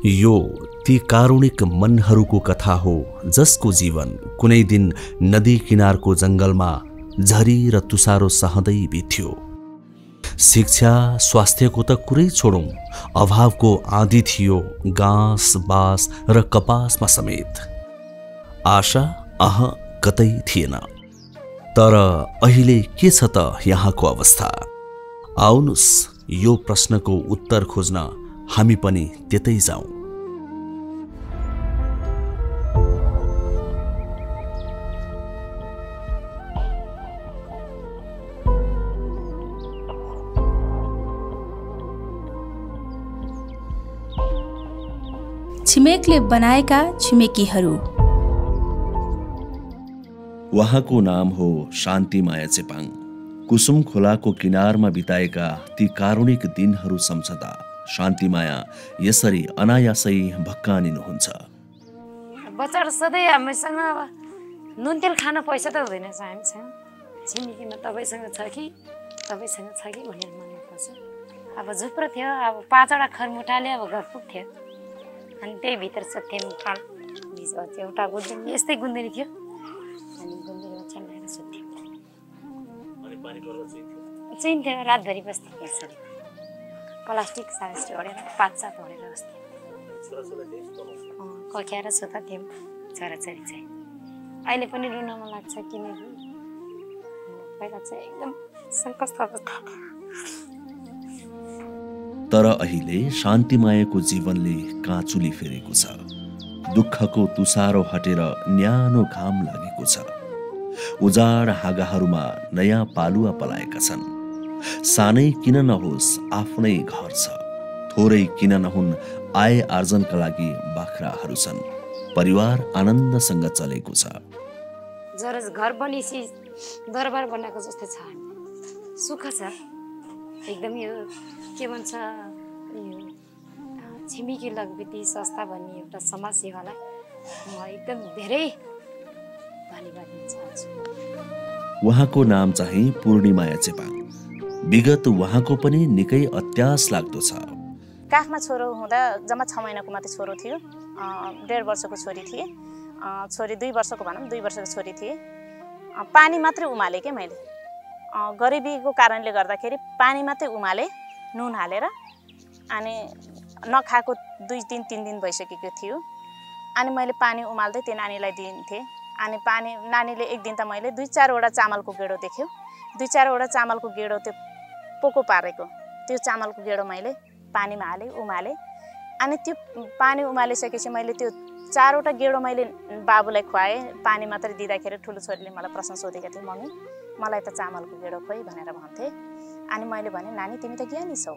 यो ती कारुणिक मनहरूको कथा हो जसको जीवन कुनै दिन नदी किनारको जंगलमा झरी र तुसारो सहँदै बित्यो। शिक्षा स्वास्थ्यको त कुरै छोडौं, अभावको आँधी थियो घाँस बाँस र कपासमा समेत। आशा कतै थिएन। तर अहिले के छ त यहाँको अवस्था? आउनुस् यो प्रश्नको उत्तर खोज्न हामी पनि त्यतै जाउँ। छिमेकले बनाएका छिमेकीहरू। उहाँको नाम हो शान्तिमाया चेपाङ। कुसुम खोलाको किनारमा बिताएका ती कारुणिक दिनहरू सम्झदा शान्तिमाया यसरी अनायासै भक्कानिनुहुन्छ। बच्चाहरू सधैँ हामीसँग अब नुन तेल खान पैसा त हुँदैन हामीसँग, छिमेकीमा तपाईँसँग छ कि भनेर मन पर्छ। अब झुप्रो थियो, अब 5वटा खरमुटाले अब घर पुग्थ्यो, अनि त्यही भित्र सुत्थ्यौँ। एउटा गुन्देली यस्तै गुन्देली थियो, अनि गुन्देलीमा चलाएर सुत्थ्यौँ। चिन्थ्यो, रातभरि बस्थ्यौँ यसरी प्लास्टिक सारेस्टी ओढेर 5-7 ओढेर बस्थ्यौँ। कख्याएर सुताथ्यौँ छोराछोरी चाहिँ। अहिले पनि रुन मन लाग्छ, किनकि पहिला चाहिँ एकदम सङ्कष्ट अवस्था। तर अहिले शान्तिमायाको जीवनले काँचुली फेरेको छ। दुःखको तुसारो हटेर न्यानो घाम लागेको छ। उजाड हाँगाहरूमा नयाँ पालुवा पलाएका छन्। सानै किन नहोस् आफ्नै घर छ, थोरै किन नहुन् आय आर्जनका लागि बाख्राहरू छन्। परिवार आनन्दसँग चलेको छ। घर बनिसी दरबार बनाएको जस्तै छ, सुख छ एकदम। यो के भन्छ, यो छिमेकी लगविती संस्था भन्ने एउटा समाज सेवालाई म एकदम धेरै धन्यवाद दिन चाहन्छु। उहाँको नाम चाहिँ पूर्णिमाया चेपाङ। विगत उहाँको पनि निकै अत्यास लाग्दो छ। काखमा छोरो हुँदा जम्मा 6 महिनाको मात्रै छोरो थियो। 1.5 वर्षको छोरी थिए। छोरी 2 वर्षको भनौँ, 2 वर्षको छोरी थिए। पानी मात्रै उमाले के मैले, गरिबीको कारणले गर्दाखेरि पानी मात्रै उमाले नुन हालेर। अनि नखाएको 2-3 दिन भइसकेको थियो। अनि मैले पानी उमाल्दै त्यो नानीलाई दिन्थेँ। अनि नानीले एक दिन त मैले 2-4वटा चामलको गेडो देख्यो। 2-4वटा चामलको गेडो त्यो पोको पारेको त्यो चामलको गेडो मैले पानीमा हालेँ, उमालेँ। अनि त्यो पानी उमालिसकेपछि मैले त्यो 4वटा गेडो मैले बाबुलाई खुवाएँ। पानी मात्रै दिँदाखेरि ठुलो छोरीले मलाई प्रश्न सोधेको थियो, मम्मी मलाई त चामलको गेडो खोइ भनेर भन्थे। अनि मैले भने, नानी तिमी त ज्ञानी छौ,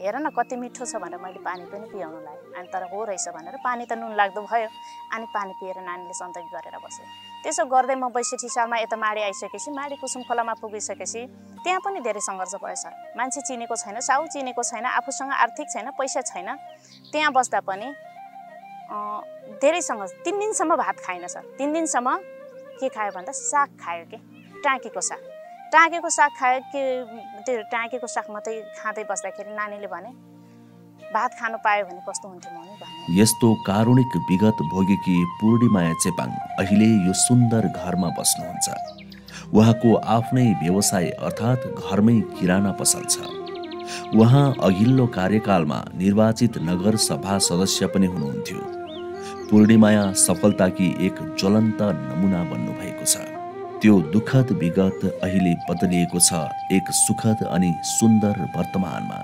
हेर न कति मिठो छ भनेर मैले पानी पनि पियाउनु लाग्यो। अनि तर हो रहेछ भनेर पानी त नुन लाग्दो भयो। अनि पानी पिएर नानीले सन्तोष गरेर बस्यो। त्यसो गर्दै म 62 सालमा यता माडी आइसकेपछि, माडी कुसुम खोलामा पुगिसकेपछि त्यहाँ पनि धेरै सङ्घर्ष भयो सर। मान्छे चिनेको छैन, साउ चिनेको छैन, आफूसँग आर्थिक छैन, पैसा छैन। त्यहाँ बस्दा पनि धेरै सङ्घर्ष। 3 दिनसम्म भात खाएन सर। 3 दिनसम्म के खायो भन्दा साग खायो के, टाँकीको साग। टाँकेको साग खायो कि त्यो टाँकेको साग मात्रै खाँदै बस्दाखेरि नानीले भने, भात खानु पायो भने कस्तो हुन्थ्यो मम्मी भने। यस्तो कारुणिक विगत भोगेकी पूर्णिमाया चेपाङ अहिले यो सुन्दर घरमा बस्नुहुन्छ। उहाँको आफ्नै व्यवसाय अर्थात् घरमै किराना पसल छ। उहाँ अघिल्लो कार्यकालमा निर्वाचित नगर सभा सदस्य पनि हुनुहुन्थ्यो। पूर्णिमाया सफलताकी एक ज्वलन्त नमुना बन्नुभएको छ। त्यो दुःखद विगत अहिले बदलिएको छ एक सुखद अनि सुन्दर वर्तमानमा।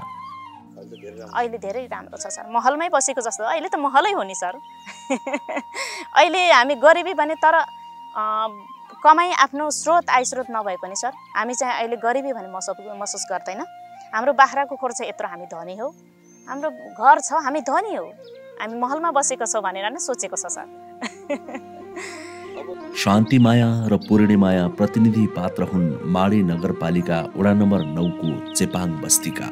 अहिले धेरै राम्रो छ सर। महलमै बसेको जस्तो, अहिले त महलै हो नि सर। अहिले हामी गरिबी भने, तर कमाइ आफ्नो स्रोत आय स्रोत नभए पनि सर हामी चाहिँ अहिले गरिबी भने महसुस गर्दैन। हाम्रो बाख्राको खोर्छ यत्रो हामी धनी हौ, हाम्रो घर छ हामी धनी हौ, हामी महलमा बसेको छौँ भनेर नै सोचेको छ सर। शान्तिमाया र पूर्णिमाया प्रतिनिधि पात्र हुन् माडी नगरपालिका वडा नम्बर 9 को चेपाङ बस्तीका।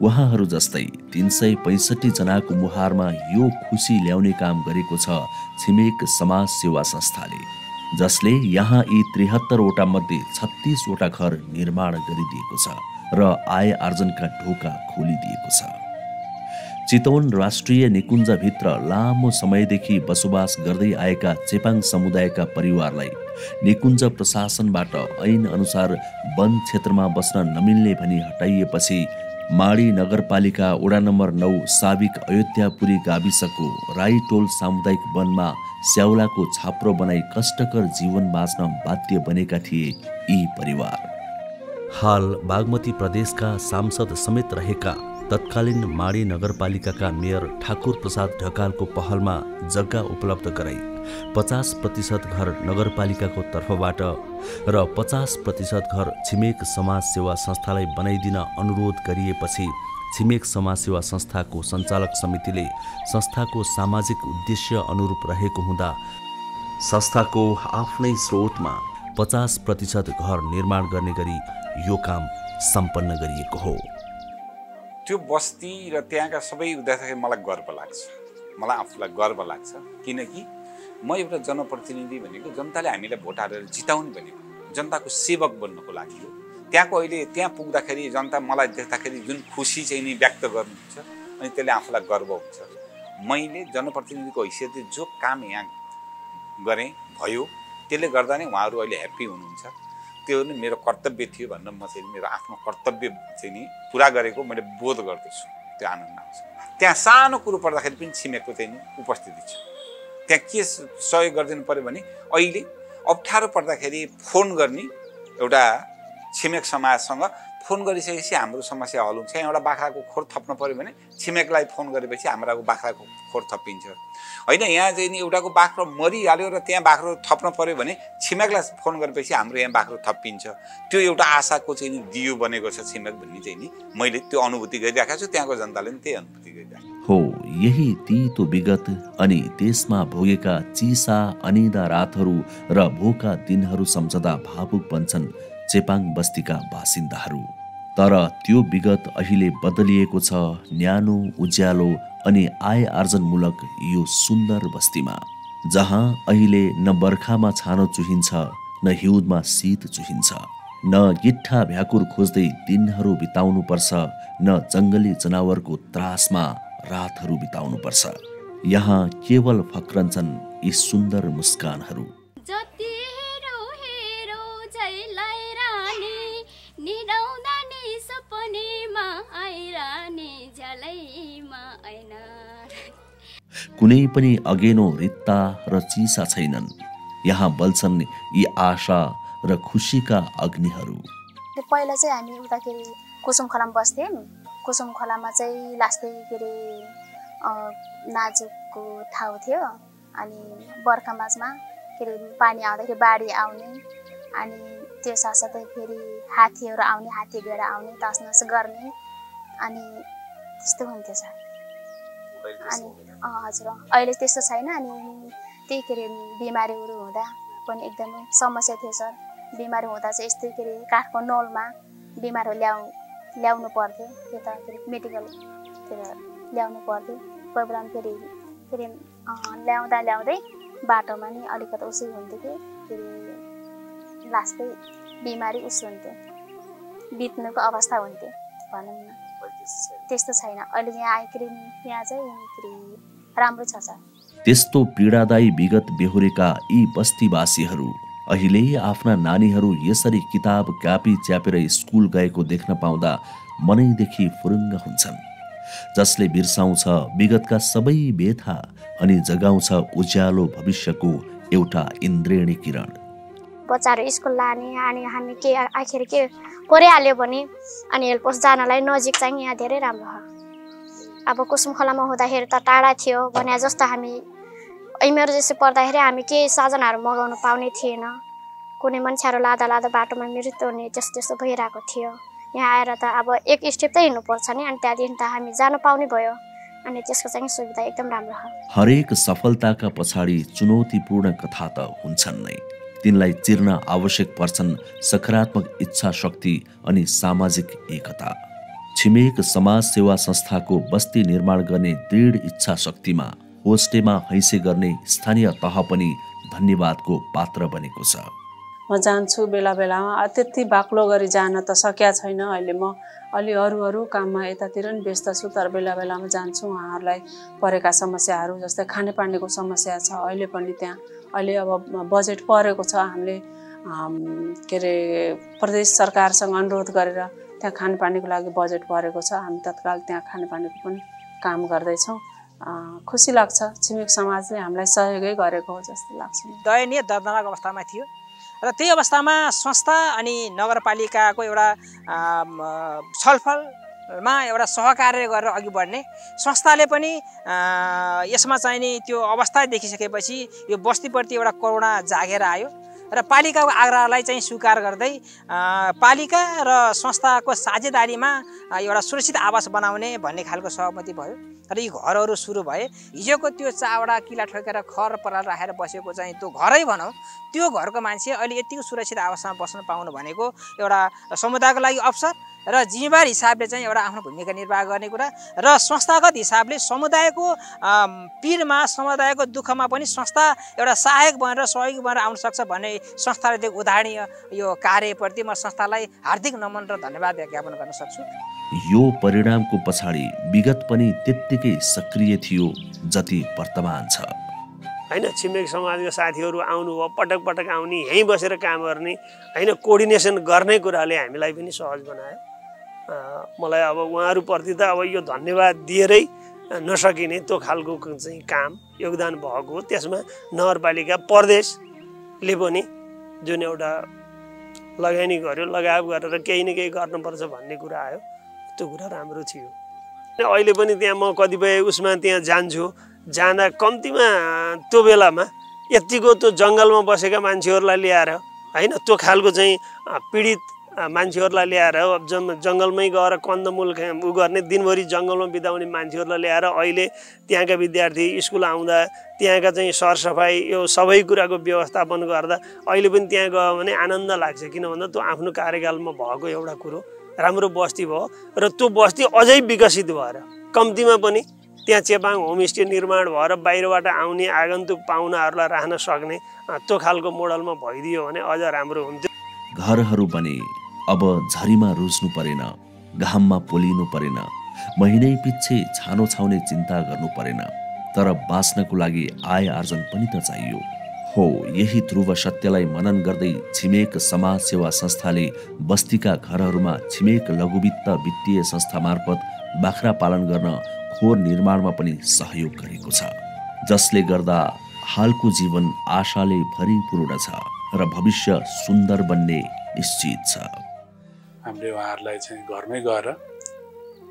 उहाँहरू जस्तै 365 जनाको मुहारमा यो खुसी ल्याउने काम गरेको छ छिमेक समाज सेवा संस्थाले, जसले यहाँ यी 73वटा मध्ये 36वटा घर निर्माण गरिदिएको छ र आय आर्जनका ढोका खोलिदिएको छ। चितवन राष्ट्रिय निकुञ्जभित्र लामो समयदेखि बसोबास गर्दै आएका चेपाङ समुदायका परिवारलाई निकुञ्ज प्रशासनबाट ऐन अनुसार वन क्षेत्रमा बस्न नमिल्ने भनी हटाइएपछि माडी नगरपालिका वडा नम्बर 9 साबिक अयोध्यापुरी गाविसको राईटोल सामुदायिक वनमा स्याउलाको छाप्रो बनाई कष्टकर जीवन बाँच्न बाध्य बनेका थिए यी परिवार। हाल बागमती प्रदेशका सांसद समेत रहेका तत्कालीन माडी नगरपालिकाका मेयर ठाकुर प्रसाद ढकालको पहलमा जग्गा उपलब्ध गराई 50% घर नगरपालिकाको तर्फबाट र 50% घर छिमेक समाज सेवा संस्थालाई बनाइदिन अनुरोध गरिएपछि छिमेक समाज सेवा संस्थाको सञ्चालक समितिले संस्थाको सामाजिक उद्देश्य अनुरूप रहेको हुँदा संस्थाको आफ्नै स्रोतमा 50% घर निर्माण गर्ने गरी यो काम सम्पन्न गरिएको हो। त्यो बस्ती र त्यहाँका सबै उदाहरण मलाई गर्व लाग्छ, मलाई आफूलाई गर्व लाग्छ, किनकि म एउटा जनप्रतिनिधि भनेको जनताले हामीलाई भोट हालेर जिताउने भनेको जनताको सेवक बन्नको लागि हो। त्यहाँको अहिले त्यहाँ पुग्दाखेरि जनता मलाई देख्दाखेरि जुन खुसी चाहिँ नि व्यक्त गर्नुहुन्छ अनि त्यसले आफूलाई गर्व हुन्छ। मैले जनप्रतिनिधिको हैसियतले जो काम यहाँ गरेँ भयो त्यसले गर्दा नै उहाँहरू अहिले ह्याप्पी हुनुहुन्छ। त्यो नै मेरो कर्तव्य थियो भनेर म चाहिँ मेरो आफ्नो कर्तव्य चाहिँ नि पुरा गरेको मैले बोध गर्दछु। त्यो आनन्द आउँछ। त्यहाँ सानो कुरो पर्दाखेरि पनि छिमेकको चाहिँ नि उपस्थिति छ। त्यहाँ के सहयोग गरिदिनु पर्यो भने अहिले अप्ठ्यारो पर्दाखेरि फोन गर्ने एउटा छिमेक समाजसँग फोन गरिसकेपछि हाम्रो समस्या हल हुन्छ। एउटा बाख्राको खोर थप्न पर्यो भने छिमेकलाई फोन गरेपछि हाम्रो बाख्राको खोर थपिन्छ होइन। यहाँ चाहिँ नि एउटाको बाख्रो मरिहाल्यो र त्यहाँ बाख्रो थप्न पर्यो भने छिमेकलाई फोन गरेपछि हाम्रो यहाँ बाख्रो थपिन्छ। त्यो एउटा आशाको चाहिँ नि दियो बनेको छ छिमेक भन्ने चाहिँ नि मैले त्यो अनुभूति गरिरहेको छु। त्यहाँको जनताले पनि त्यही अनुभूति गरिरहेको हो। यही तीतो विगत अनि त्यसमा भोगेका चिसा अनिदा रातहरू र भोका दिनहरू सम्झदा भावुक बन्छन् चेपाङ बस्तीका बासिन्दाहरू। तर त्यो विगत अहिले बदलिएको छ न्यानो उज्यालो अनि आय आर्जनमूलक यो सुन्दर बस्तीमा, जहाँ अहिले न बर्खामा छानो चुहिन्छ न हिउँदमा शीत चुहिन्छ, न गिट्ठा भ्याकुर खोज्दै दिनहरू बिताउनु पर्छ न जङ्गली जनावरको त्रासमा रातहरू बिताउनु पर्छ। यहाँ केवल फक्रन्छन् यी सुन्दर मुस्कानहरू। कुनै पनि अगेनो रित्ता र चिसा छैनन्। यहाँ बल्छन् यी आशा र खुसीका अग्निहरू। पहिला चाहिँ हामी उताखेरि कुसुम खोलामा बस्थ्यौँ। कुसुम खोलामा चाहिँ लास्टै के अरे नाजुकको ठाउँ थियो। अनि बर्खा माझमा के अरे पानी आउँदाखेरि बाढी आउने अनि त्यो साथसाथै फेरि हात्तीहरू आउने, हात्ती गएर आउने, तसनस गर्ने अनि त्यस्तो हुन्थ्यो सर। अनि हजुर अहिले त्यस्तो छैन। अनि त्यही के अरे बिमारीहरू हुँदा पनि एकदमै समस्या थियो सर। बिमारी हुँदा चाहिँ यस्तै के अरे काठको नौलमा बिमारहरू ल्याउनु पर्थ्यो। त्यो त के अरे मेडिकलतिर ल्याउनु पर्थ्यो। कोही बेला फेरि ल्याउँदै बाटोमा नि अलिकति उसै हुन्थ्यो कि के अरे लास्टै बिमारी उस हुन्थ्यो, बित्नुको अवस्था हुन्थ्यो भनौँ न। त्यस्तो छैन अहिले यहाँ आइकरी यहाँ चाहिँ राम्रो छ सर। त्यस्तो पीडादायी विगत बेहोरेका यी बस्तीवासीहरू अहिले आफ्ना नानीहरू यसरी किताब कापी च्यापेर स्कुल गएको देख्न पाउँदा मनैदेखि फुरुङ्ग हुन्छन्, जसले बिर्साउँछ विगतका सबै व्यथा अनि जगाउँछ उज्यालो भविष्यको एउटा इन्द्रेणी किरण। बच्चाहरू स्कुल लाने अनि हामी के आखिर के परिहाल्यो भने अनि हेल्पोस जानलाई नजिक चाहिँ यहाँ धेरै राम्रो हो। अब कुसुम खोलामा हुँदाखेरि त टाढा थियो भने जस्तो हामी इमर्जेन्सी पर्दाखेरि हामी केही साधनहरू मगाउनु पाउने थिएन। कुनै मान्छेहरू लाँदा बाटोमा मृत्यु हुने त्यस्तो भइरहेको थियो। यहाँ आएर त अब एक स्टेप त हिँड्नुपर्छ नि, अनि त्यहाँदेखि त हामी जानु पाउने भयो। अनि त्यसको चाहिँ सुविधा एकदम राम्रो हो। हरेक सफलताका पछाडि चुनौतीपूर्ण कथा त हुन्छन् नै। तिनलाई चिर्न आवश्यक पर्छन् सकारात्मक इच्छा शक्ति अनि सामाजिक एकता। छिमेक समाज सेवा संस्थाको बस्ती निर्माण गर्ने दृढ इच्छा शक्तिमा होस्टेमा हैसे गर्ने स्थानीय तह पनि धन्यवादको पात्र बनेको छ। म जान्छु बेला बेलामा, त्यति बाक्लो गरी जान त सकिया छैन। अहिले म अलि अरू काममा यतातिर नि व्यस्त छु, तर बेला बेलामा जान्छु उहाँहरूलाई परेका समस्याहरू, जस्तै खानेपानीको समस्या छ अहिले पनि त्यहाँ। अहिले अब बजेट परेको छ, हामीले के अरे प्रदेश सरकारसँग अनुरोध गरेर त्यहाँ खानेपानीको लागि बजेट परेको छ, हामी तत्काल त्यहाँ खानेपानीको पनि काम गर्दैछौँ। खुसी लाग्छ, छिमेक समाजले हामीलाई सहयोगै गरेको हो जस्तो लाग्छ। दयनीय दर्दनाक अवस्थामा थियो र त्यही अवस्थामा संस्था अनि नगरपालिकाको एउटा छलफलमा एउटा सहकार्य गरेर अघि बढ्ने, संस्थाले पनि यसमा चाहिँ नि त्यो अवस्था देखिसकेपछि यो बस्तीप्रति एउटा करुणा जागेर आयो र पालिकाको आग्रहलाई चाहिँ स्वीकार गर्दै पालिका र संस्थाको साझेदारीमा एउटा सुरक्षित आवास बनाउने भन्ने खालको सहमति भयो र यी घरहरू सुरु भए। हिजोको त्यो चावडा किला ठोकेर खर पराल राखेर बसेको चाहिँ त्यो घरै भनौँ, त्यो घरको मान्छे अहिले यतिको सुरक्षित आवासमा बस्न पाउनु भनेको एउटा समुदायको लागि अवसर र जिम्मेवार हिसाबले चाहिँ एउटा आफ्नो भूमिका निर्वाह गर्ने कुरा र संस्थागत हिसाबले समुदायको पीडमा, समुदायको दुःखमा पनि संस्था एउटा सहायक बनेर सहयोगी बनेर आउन सक्छ भन्ने संस्थाले दिएको उदाहरणीय यो कार्यप्रति म संस्थालाई हार्दिक नमन र धन्यवाद ज्ञापन गर्न सक्छु। यो परिणामको पछाडि विगत पनि त्यत्तिकै सक्रिय थियो जति वर्तमान छ। हैन, छिमेक समाजका साथीहरू आउनुभयो, पटक पटक आउने, यहीँ बसेर काम गर्ने, हैन, कोअर्डिनेसन गर्ने कुराले हामीलाई पनि सहज बनायो। मलाई अब उहाँहरूप्रति त अब यो धन्यवाद दिएरै नसकिने त्यो खालको चाहिँ काम योगदान भएको हो। त्यसमा नगरपालिका प्रदेशले पनि जुन एउटा लगानी गर्यो, लगाव गरेर केही न केही गर्नुपर्छ भन्ने कुरा आयो, त्यो कुरा राम्रो थियो। अहिले पनि त्यहाँ म कतिपय उसमा त्यहाँ जान्छु, जाँदा कम्तीमा त्यो बेलामा यतिको त्यो जङ्गलमा बसेका मान्छेहरूलाई ल्याएर, हैन, त्यो खालको चाहिँ पीडित मान्छेहरूलाई ल्याएर जङ्गलमै गएर कन्दमूल उ गर्ने, दिनभरि जङ्गलमा बिताउने मान्छेहरूलाई ल्याएर अहिले त्यहाँका विद्यार्थी स्कुल आउँदा त्यहाँका चाहिँ सरसफाइ यो सबै कुराको व्यवस्थापन गर्दा अहिले पनि त्यहाँ गयो भने आनन्द लाग्छ। किन भन्दा त्यो आफ्नो कार्यकालमा भएको एउटा कुरो राम्रो बस्ती भयो र त्यो बस्ती अझै विकसित भएर कम्तीमा पनि त्यहाँ चेपाङ होमस्टे निर्माण भएर बाहिरबाट आउने आगन्तुक पाहुनाहरूलाई राख्न सक्ने त्यो खालको मोडलमा भइदियो भने अझ राम्रो हुन्थ्यो। घरहरू बने, अब झरीमा रुच्नु परेन, घाममा पोलिनु परेन, महिनै पछि छानो छाउने चिन्ता गर्नु परेन, तर बाँच्नको लागि आय आर्जन पनि त चाहियो। हो, यही ध्रुव सत्यलाई मनन गर्दै छिमेक समाज सेवा संस्थाले बस्तीका घरहरूमा छिमेक लघुवित्त वित्तीय संस्था मार्फत बाख्रा पालन गर्न खोर निर्माणमा पनि सहयोग गरेको छ, जसले गर्दा हालको जीवन आशाले भरिपूर्ण छ र भविष्य सुन्दर बन्ने निश्चित छ। हामीले उहाँहरूलाई चाहिँ घरमै गएर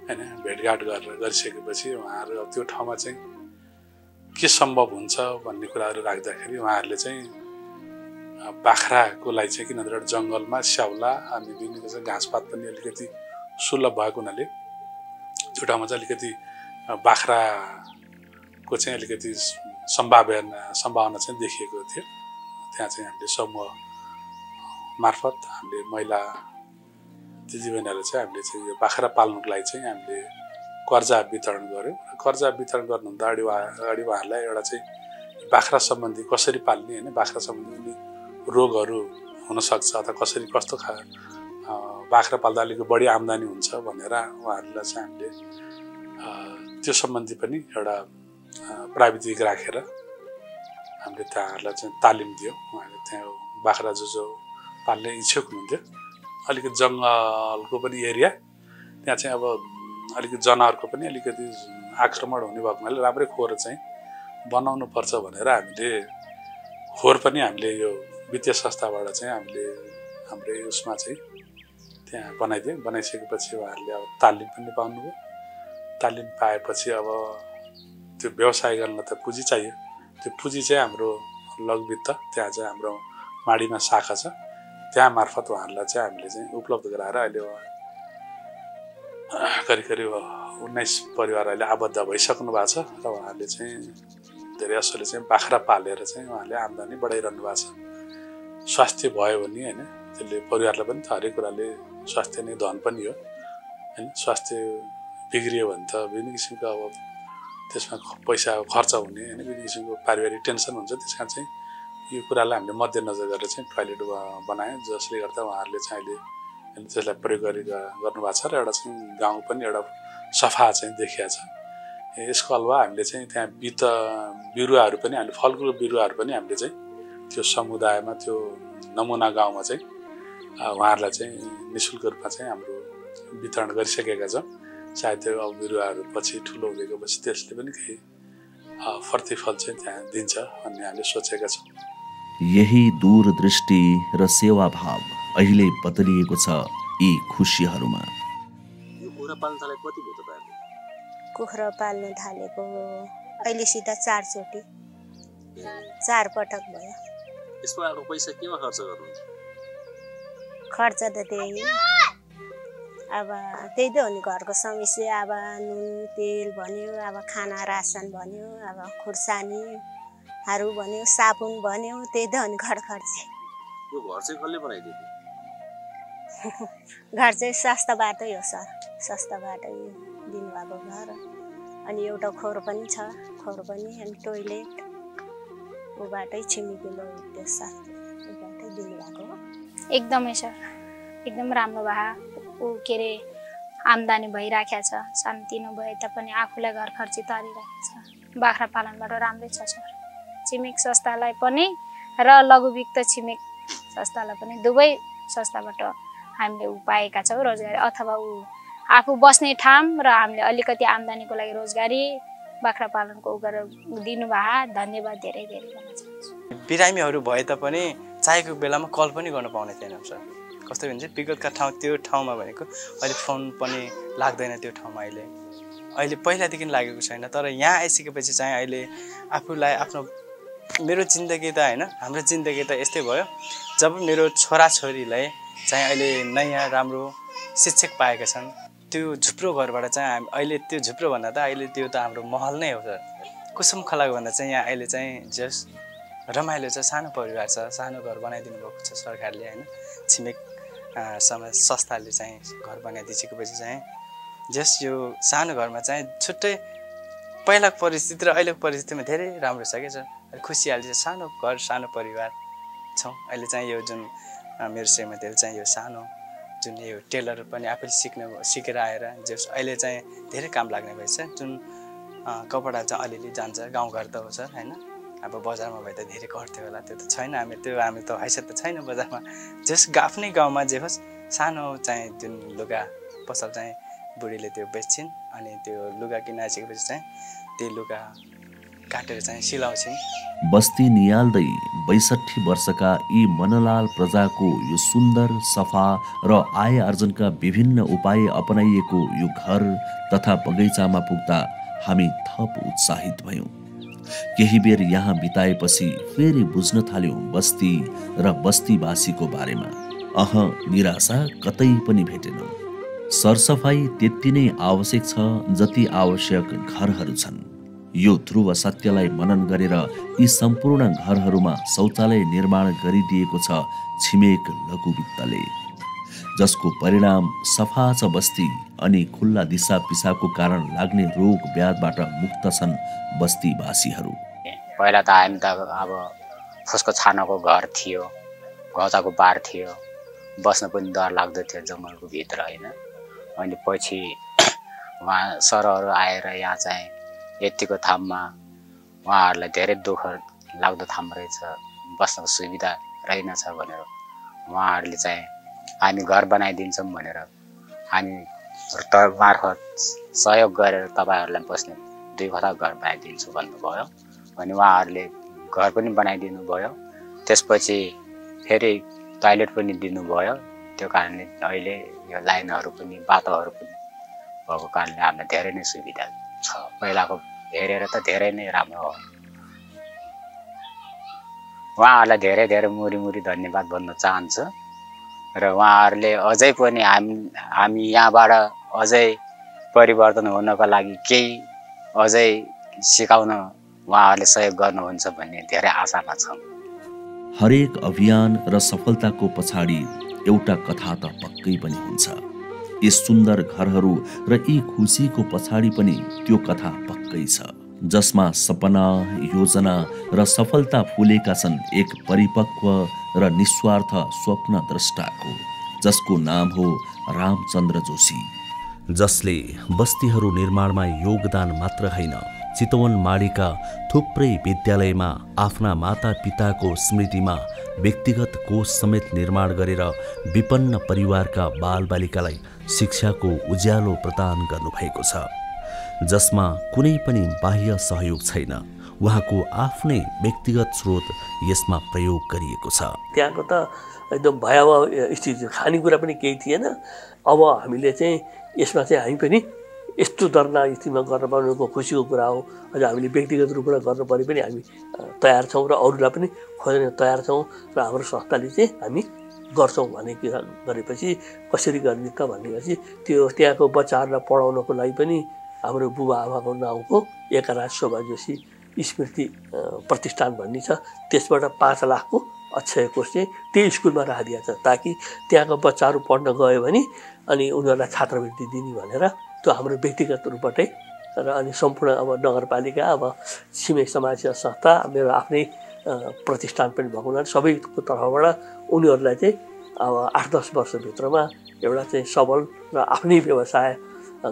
हैन भेटघाट गरिसकेपछि उहाँहरू त्यो ठाउँमा चाहिँ के सम्भव हुन्छ भन्ने कुराहरू राख्दाखेरि उहाँहरूले चाहिँ बाख्राको लागि चाहिँ किन भन्दा जङ्गलमा स्याउला अनि विभिन्न किसिमको घाँसपात पनि अलिकति सुलभ भएको हुनाले त्यो ठाउँमा चाहिँ अलिकति बाख्राको चाहिँ अलिकति सम्भावना चाहिँ देखिएको थियो। त्यहाँ चाहिँ हामीले समूह मार्फत हामीले महिला दिदीबहिनीहरूले चाहिँ हामीले चाहिँ यो बाख्रा पाल्नुको लागि चाहिँ हामीले कर्जा वितरण गऱ्यौँ। कर्जा वितरण गर्नुहुँदा अगाडि उहाँहरूलाई एउटा चाहिँ बाख्रा सम्बन्धी कसरी पाल्ने, होइन, बाख्रा सम्बन्धी रोगहरू हुनसक्छ अथवा कसरी कस्तो बाख्रा पाल्दा अलिक बढी आम्दानी हुन्छ भनेर उहाँहरूलाई चाहिँ हामीले त्यो सम्बन्धी पनि एउटा प्राविधिक राखेर हामीले त्यहाँहरूलाई चाहिँ तालिम दियौँ। उहाँहरूले त्यहाँ बाख्रा जो पाल्ने इच्छुक हुनुहुन्थ्यो, अलिकति जङ्गलको पनि एरिया, त्यहाँ चाहिँ अब अलिकति जनावरको पनि अलिकति आक्रमण हुने भएको हुनाले राम्रै खोर चाहिँ बनाउनु पर्छ भनेर हामीले खोर पनि हामीले यो वित्तीय संस्थाबाट चाहिँ हामीले हाम्रै उसमा चाहिँ त्यहाँ बनाइदियौँ। बनाइसकेपछि उहाँहरूले अब तालिम पनि पाउनुभयो। तालिम पाएपछि अब त्यो व्यवसाय गर्न त पुँजी चाहियो। त्यो पुँजी चाहिँ हाम्रो लघुवित्त, त्यहाँ चाहिँ हाम्रो माडीमा शाखा छ, त्यहाँ मार्फत उहाँहरूलाई चाहिँ हामीले चाहिँ उपलब्ध गराएर अहिले करिब 19 परिवार अहिले आबद्ध भइसक्नु भएको छ र उहाँहरूले चाहिँ धेरै असले चाहिँ बाख्रा पालेर चाहिँ उहाँहरूले आम्दानी बढाइरहनु भएको छ। स्वास्थ्य भयो भने होइन त्यसले परिवारलाई पनि त हरेक कुराले स्वास्थ्य नै धन पनि हो, होइन। स्वास्थ्य बिग्रियो भने त विभिन्न किसिमको अब त्यसमा पैसा खर्च हुने, होइन, विभिन्न किसिमको पारिवारिक टेन्सन हुन्छ। त्यस कारण चाहिँ यो कुरालाई हामीले मध्यनजर गरेर चाहिँ टोयलेट बनायौँ, जसले गर्दा उहाँहरूले चाहिँ अहिले त्यसलाई प्रयोग गर्नुभएको छ र एउटा चाहिँ गाउँ पनि एउटा सफा चाहिँ देखिया छ। यसको अलावा हामीले चाहिँ त्यहाँ बिरुवाहरू पनि हामीले फलफुल बिरुवाहरू पनि हामीले चाहिँ त्यो समुदायमा त्यो नमुना गाउँमा चाहिँ उहाँहरूलाई चाहिँ निःशुल्क रूपमा चाहिँ हाम्रो वितरण गरिसकेका छौँ। सायद त्यो अब बिरुवाहरू पछि ठुलो हुँदै गएपछि त्यसले पनि केही प्रतिफल चाहिँ त्यहाँ दिन्छ भन्ने हामीले सोचेका छौँ। यही दूरदृष्टि र सेवाभाव अहिले बदलिएको छ यी खुसीहरूमा। यो कुखुरा पाल्न थालेको कति भयो तपाईहरुले? कुखुरा पाल्न थालेको अहिले सिधा 4 चोटि 4 पटक भयो। यसमा आएको पैसा केमा खर्च गर्नुहुन्छ? खर्च त त्यही अब त्यही त हो नि, घरको समस्या। अब नुन तेल भन्यो, अब खाना रासन भन्यो, अब खुर्सानीहरू भन्यो, साबुन भन्यो, त्यही त हो नि घर खर्च। यो घर चाहिँ कसले बनाइदियो? घर चाहिँ संस्थाबाटै हो सर, संस्थाबाटै दिनुभएको घर। अनि एउटा खोर पनि छ, खोर पनि अनि टोइलेट उबाटै छिमेकीले त्यो सर उबाटै दिनुभएको हो। एकदमै सर, एकदम राम्रो भए ऊ के अरे आम्दानी भइराखेको छ। सानोतिनो भए तापनि आफूलाई घर खर्ची तरिरहेको छ। बाख्रा पालनबाट राम्रै छ सर। छिमेक संस्थालाई पनि र लघुवित्त छिमेक संस्थालाई पनि दुवै संस्थाबाट हामीले ऊ पाएका छौँ रोजगारी, अथवा ऊ आफू बस्ने ठाउँ र हामीले अलिकति आम्दानीको लागि रोजगारी बाख्रा पालनको ऊ गरेर दिनुभयो। धन्यवाद धेरै धेरै भन्न चाहन्छु। बिरामीहरू भए तापनि चाहेको बेलामा कल पनि गर्न पाउने थिएनौँ सर। कस्तो भन्छ विगतका त्यो ठाउँमा भनेको अहिले फोन पनि लाग्दैन त्यो ठाउँमा। अहिले पहिलादेखि लागेको छैन, तर यहाँ आइसकेपछि चाहिँ अहिले आफूलाई आफ्नो मेरो जिन्दगी त होइन, हाम्रो जिन्दगी त यस्तै भयो। जब मेरो छोराछोरीलाई चाहिँ अहिले नयाँ राम्रो शिक्षक पाएका छन्, त्यो झुप्रो घरबाट चाहिँ हामी अहिले त्यो झुप्रो भन्दा त अहिले त्यो त हाम्रो महल नै हो सर। कुसुम खलाको भन्दा चाहिँ यहाँ अहिले चाहिँ जस रमाइलो छ, सानो परिवार छ, सानो घर बनाइदिनु भएको छ सरकारले होइन। छिमेक समाज संस्थाले चाहिँ घर बनाइदिइसकेपछि चाहिँ जस यो सानो घरमा चाहिँ छुट्टै पहिलाको परिस्थिति र अहिलेको परिस्थितिमा धेरै राम्रो छ क्या सर। खुसियाली छ, सानो घर सानो परिवार छौँ अहिले चाहिँ। यो जुन मेरो श्रीमतीले चाहिँ यो सानो जुन यो टेलर पनि आफूले सिकेर आएर जस अहिले चाहिँ धेरै काम लाग्ने भएछ। जुन कपडा चाहिँ अलिअलि जान्छ, गाउँघर त हो सर होइन। अब बजारमा भए त धेरै गर्थ्यो होला, त्यो त छैन। हामी त हैसियत त छैन बजारमा। जस आफ्नै गाउँमा जे होस् सानो चाहिँ जुन लुगा पसल चाहिँ बुढीले त्यो बेच्छिन्, अनि त्यो लुगा किनाइसकेपछि चाहिँ त्यो लुगा काटेर चाहिँ सिलाउँछिन्। बस्ती नियाल्दै 62 वर्षका यी मनलाल प्रजाको यो सुन्दर सफा र आय आर्जनका विभिन्न उपाय अपनाइएको यो घर तथा बगैँचामा पुग्दा हामी थप उत्साहित भयौँ। केही बेर यहाँ बिताएपछि फेरि बुझ्न थाल्यौँ बस्ती र बस्तीवासीको बारेमा। निराशा कतै पनि भेटेन। सरसफाई त्यति नै आवश्यक छ जति आवश्यक घरहरू छन्। यो ध्रुव सत्यलाई मनन गरेर यी सम्पूर्ण घरहरूमा शौचालय निर्माण गरिदिएको छ छिमेक लघुवित्तले, जसको परिणाम सफा छ बस्ती अनि खुल्ला दिशा पिसाबको कारण लाग्ने रोग व्याधबाट मुक्त छन् बस्तीवासीहरू। पहिला त हामी त अब फुसको छानाको घर थियो, घचाको बार थियो, बस्न पनि डर लाग्दो थियो जङ्गलको भित्र होइन। अनि पछि उहाँ सरहरू आएर यहाँ चाहिँ यतिको ठाउँमा उहाँहरूलाई धेरै दुःख लाग्दो ठाउँ रहेछ, बस्नको सुविधा रहेनछ भनेर उहाँहरूले चाहिँ हामी घर बनाइदिन्छौँ भनेर हामी मार्फत सहयोग गरेर तपाईँहरूलाई बस्ने 2 खथा घर बनाइदिन्छु भन्नुभयो। अनि उहाँहरूले घर पनि बनाइदिनु भयो। त्यसपछि फेरि टोयलेट पनि दिनुभयो। त्यो कारणले अहिले यो लाइनहरू पनि बाटोहरू पनि भएको कारणले हामीलाई धेरै नै सुविधा छ। पहिलाको हेरेर त धेरै नै राम्रो हो। उहाँहरूलाई धेरै धेरै मुरी धन्यवाद भन्न चाहन्छु। र उहाँहरूले अझै पनि हामी यहाँबाट अझै परिवर्तन हुनको लागि केही अझै सिकाउन उहाँहरूले सहयोग गर्नुहुन्छ भन्ने धेरै आशामा छौँ। हरेक अभियान र सफलताको पछाडि एउटा कथा त पक्कै पनि हुन्छ। यी सुन्दर घरहरू र यी खुसीको पछाडि पनि त्यो कथा पक्कै छ, जसमा सपना, योजना र सफलता फुलेका छन् एक परिपक्व र निस्वार्थ स्वप्न द्रष्टाको। जसको नाम हो रामचन्द्र जोशी, जसले बस्तीहरू निर्माणमा योगदान मात्र होइन, चितवन माडीका थुप्रै विद्यालयमा आफ्ना माता पिताको स्मृतिमा व्यक्तिगत कोष समेत निर्माण गरेर विपन्न परिवारका बालबालिकालाई शिक्षाको उज्यालो प्रदान गर्नुभएको छ, जसमा कुनै पनि बाह्य सहयोग छैन। उहाँको आफ्नै व्यक्तिगत स्रोत यसमा प्रयोग गरिएको छ। त्यहाँको त एकदम भयावह स्थिति, खानेकुरा पनि केही थिएन। अब हामीले चाहिँ यसमा चाहिँ हामी पनि यस्तो दर्ना स्थितिमा गर्न पाउनुको खुसीको कुरा हो। अझ हामीले व्यक्तिगत रूपमा गर्न परे पनि हामी तयार छौँ र अरूलाई पनि खोज्न तयार छौँ र हाम्रो संस्थाले चाहिँ हामी गर्छौँ भन्ने कुरा गरेपछि कसरी गर्ने त भनेपछि त्यो त्यहाँको बच्चाहरूलाई पढाउनको लागि पनि हाम्रो बुबा आमाको नाउँको एकराज शोभा जोशी स्मृति प्रतिष्ठान भन्ने छ, त्यसबाट 5 लाखको अक्षय कोष चाहिँ त्यही स्कुलमा राखिदिएको छ, ताकि त्यहाँको बच्चाहरू पढ्न गयो भने अनि उनीहरूलाई छात्रवृत्ति दिने भनेर त्यो हाम्रो व्यक्तिगत रूपबाटै र अनि सम्पूर्ण अब नगरपालिका, अब छिमेक समाजसेवा संस्था, मेरो आफ्नै प्रतिष्ठान पनि भएको हुनाले सबैको तर्फबाट उनीहरूलाई चाहिँ अब 8-10 वर्षभित्रमा एउटा चाहिँ सबल र आफ्नै व्यवसाय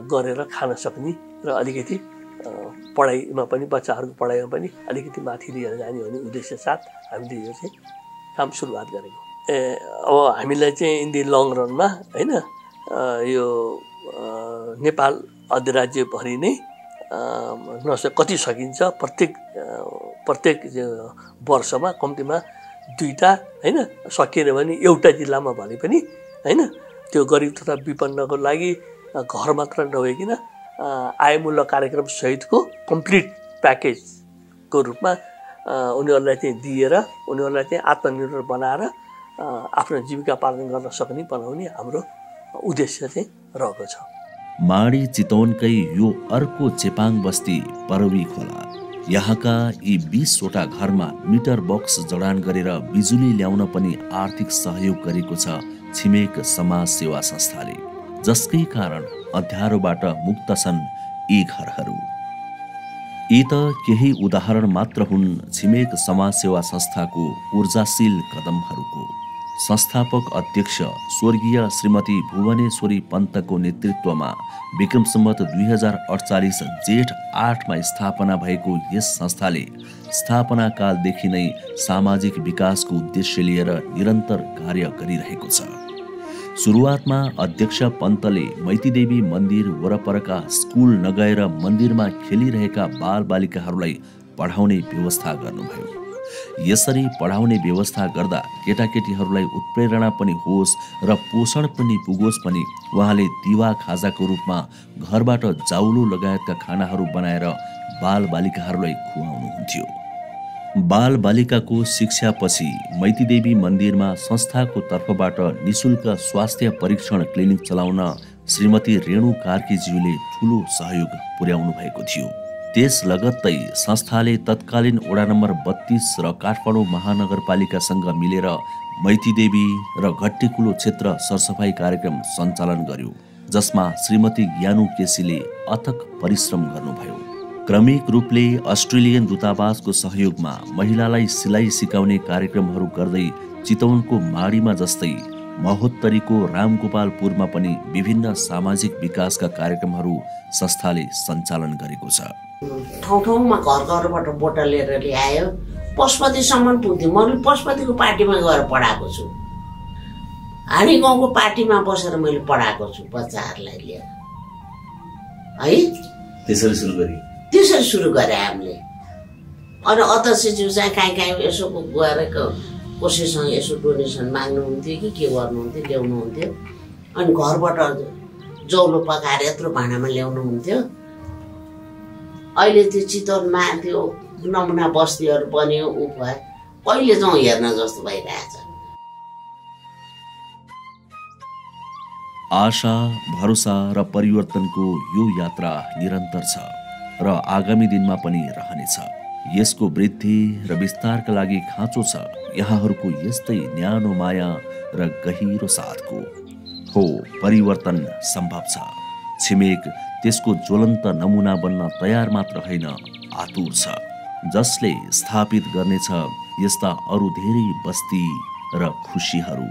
गरेर खान सक्ने र अलिकति पढाइमा पनि बच्चाहरूको पढाइमा पनि अलिकति माथि लिएर जाने भन्ने उद्देश्य साथ हामीले यो चाहिँ काम सुरुवात गरेको। अब हामीलाई चाहिँ इन दि लङ रनमा होइन यो नेपाल अधिराज्यभरि नै कति सकिन्छ प्रत्येक वर्षमा कम्तीमा 2टा होइन, सकिएन भने एउटा जिल्लामा भने पनि होइन, त्यो गरिब तथा विपन्नको लागि घर मात्र नभइकन आयमूल्य कार्यक्रम सहितको कम्प्लिट प्याकेजको रूपमा उनीहरूलाई चाहिँ दिएर उनीहरूलाई चाहिँ आत्मनिर्भर बनाएर आफ्नो जीविका पालन गर्न सक्ने बनाउने हाम्रो उद्देश्य चाहिँ रहेको छ। माडी चितवनकै यो अर्को चेपाङ बस्ती परवी खोला, यहाँका यी 20वटा घरमा मिटर बक्स जडान गरेर बिजुली ल्याउन पनि आर्थिक सहयोग गरेको छ छिमेक समाज सेवा संस्थाले, जसकै कारण अँध्यारोबाट मुक्त छन् यी घरहरू। यी त केही उदाहरण मात्र हुन् छिमेक समाज सेवा संस्थाको ऊर्जाशील कदमहरूको। संस्थापक अध्यक्ष स्वर्गीय श्रीमती भुवनेश्वरी पन्तको नेतृत्वमा विक्रम सम्वत 2048 जेठ 8मा स्थापना भएको यस संस्थाले स्थापना कालदेखि नै सामाजिक विकासको उद्देश्य लिएर निरन्तर कार्य गरिरहेको छ। सुरुवातमा अध्यक्ष पन्तले मैतीदेवी मन्दिर वरपरका स्कुल नगएर मन्दिरमा खेलिरहेका बालबालिकाहरूलाई पढाउने व्यवस्था गर्नुभयो। यसरी पढाउने व्यवस्था गर्दा केटाकेटीहरूलाई उत्प्रेरणा पनि होस् र पोषण पनि पुगोस् पनि उहाँले दिवा खाजाको रूपमा घरबाट जाउलो लगायतका खानाहरू बनाएर बालबालिकाहरूलाई खुवाउनुहुन्थ्यो। बालबालिकाको शिक्षापछि मैतीदेवी मन्दिरमा संस्थाको तर्फबाट निशुल्क स्वास्थ्य परीक्षण क्लिनिक चलाउन श्रीमती रेणु कार्कीज्यूले ठूलो सहयोग पुर्याउनु भएको थियो। त्यस लगत्तै संस्थाले तत्कालीन वडा नम्बर 32 र काठमाडौँ महानगरपालिकासँग मिलेर मैतीदेवी र घट्टीकुलो क्षेत्र सरसफाई कार्यक्रम सञ्चालन गर्यो, जसमा श्रीमती ज्ञानु केसीले अथक परिश्रम गर्नुभयो। क्रमिक रूपले अस्ट्रेलियन दूतावासको सहयोगमा महिलालाई सिलाइ सिकाउने कार्यक्रमहरू गर्दै चितवनको माडीमा जस्तै महोत्तरीको रामगोपालपुरमा पनि विभिन्न सामाजिक विकासका कार्यक्रमहरू संस्थाले सञ्चालन गरेको छ। ठाउँ ठाउँमा घरबाट बोटा लिएर ल्यायो, पशुपतिसम्म पुग्थ्यो। मैले पशुपतिको पार्टीमा गएर पढाएको छु, हामी गाउँको पार्टीमा बसेर मैले पढाएको छु बच्चाहरूलाई लिएर है। त्यसरी सुरु गरे हामीले। अनि अध्यक्षज्यू चाहिँ कहीँ यसो गएर कसैसँग यसो डोनेसन माग्नुहुन्थ्यो कि के गर्नुहुन्थ्यो, ल्याउनुहुन्थ्यो। अनि घरबाट जौलो पकाएर यत्रो भाँडामा ल्याउनुहुन्थ्यो। अहिले त्यो चितवनमा त्यो नमुना बस्तीहरू बन्यो, ऊ भयो, कहिले जाउँ हेर्न जस्तो भइरहेछ। आशा, भरोसा र परिवर्तनको यो यात्रा निरन्तर छ र आगामी दिनमा पनि रहनेछ। यसको वृद्धि र विस्तारका लागि खाँचो छ यहाँहरूको यस्तै न्यानो माया र गहिरो साथको। हो, परिवर्तन सम्भव छ। छिमेक त्यसको ज्वलन्त नमुना बन्न तयार मात्र होइन, आतुर छ, जसले स्थापित गर्नेछ यस्ता अरू धेरै बस्ती र खुसीहरू।